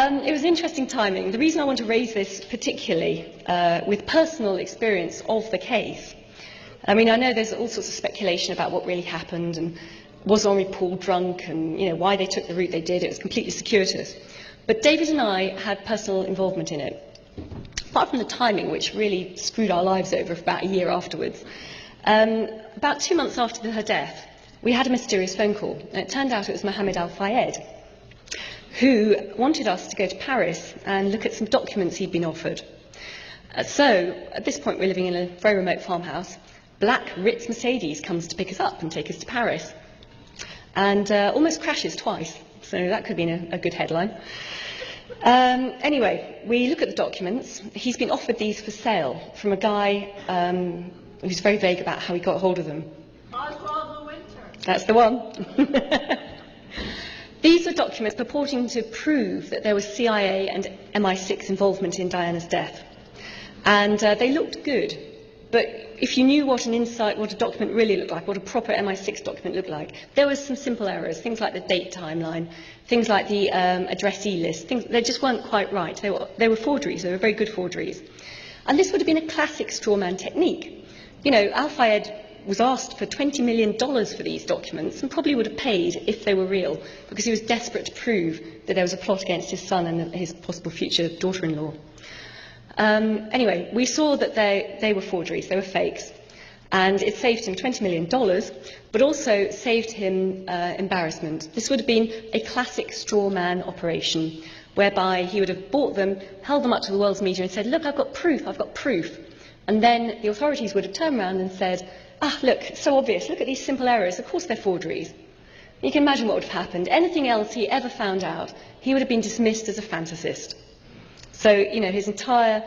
It was interesting timing. The reason I want to raise this particularly with personal experience of the case, I mean, I know there's all sorts of speculation about what really happened and was Henri Paul drunk and, why they took the route they did. It was completely circuitous. But David and I had personal involvement in it. Apart from the timing, which really screwed our lives over for about a year afterwards, about 2 months after her death, we had a mysterious phone call. And it turned out it was Mohammed Al-Fayed, who wanted us to go to Paris and look at some documents he'd been offered. So, at this point, we're living in a very remote farmhouse. Black Ritz Mercedes comes to pick us up and take us to Paris, and almost crashes twice. So that could have been a good headline. Anyway, we look at the documents. He's been offered these for sale from a guy who's very vague about how he got hold of them. Oswald Lewinter. That's the one. These were documents purporting to prove that there was CIA and MI6 involvement in Diana's death. And they looked good. But if you knew what a document really looked like, what a proper MI6 document looked like, there were some simple errors, things like the date timeline, things like the addressee list, they just weren't quite right. They were forgeries, they were very good forgeries. And this would have been a classic straw man technique. Al-Fayed was asked for $20 million for these documents and probably would have paid if they were real, because he was desperate to prove that there was a plot against his son and his possible future daughter-in-law. Anyway, we saw that they were forgeries, they were fakes, and it saved him $20 million, but also saved him embarrassment. This would have been a classic straw man operation, whereby he would have bought them, held them up to the world's media and said, look, I've got proof. And then the authorities would have turned around and said, look, it's so obvious, look at these simple errors, of course they're forgeries. You can imagine what would have happened. Anything else he ever found out, he would have been dismissed as a fantasist. So, his entire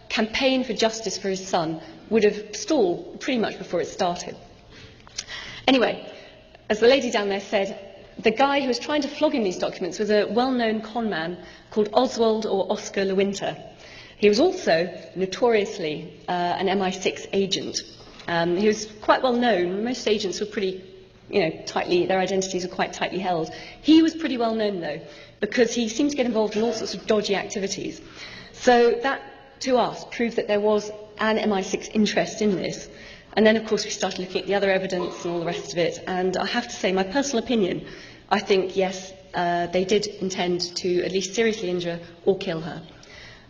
campaign for justice for his son would have stalled pretty much before it started. Anyway, as the lady down there said, the guy who was trying to flog him these documents was a well-known con man called Oswald or Oscar Lewinter. He was also notoriously an MI6 agent. He was quite well known. Most agents were pretty, their identities were quite tightly held. He was pretty well known, though, because he seemed to get involved in all sorts of dodgy activities. So that, to us, proved that there was an MI6 interest in this. And then, of course, we started looking at the other evidence and all the rest of it. And I have to say, my personal opinion, I think, yes, they did intend to at least seriously injure or kill her.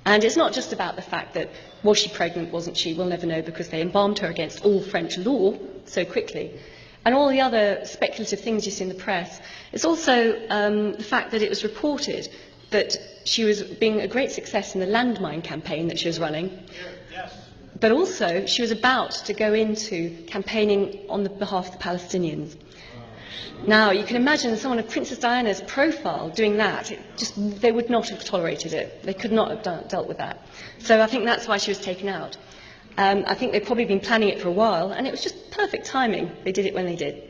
And it's not just about the fact that, was she pregnant, wasn't she? We'll never know, because they embalmed her against all French law so quickly. And all the other speculative things you see in the press. It's also the fact that it was reported that she was being a great success in the landmine campaign that she was running. Yes. But also, she was about to go into campaigning on the behalf of the Palestinians. Now, you can imagine someone of Princess Diana's profile doing that. They would not have tolerated it. They could not have dealt with that. So I think that's why she was taken out. I think they'd probably been planning it for a while, and it was just perfect timing. They did it when they did.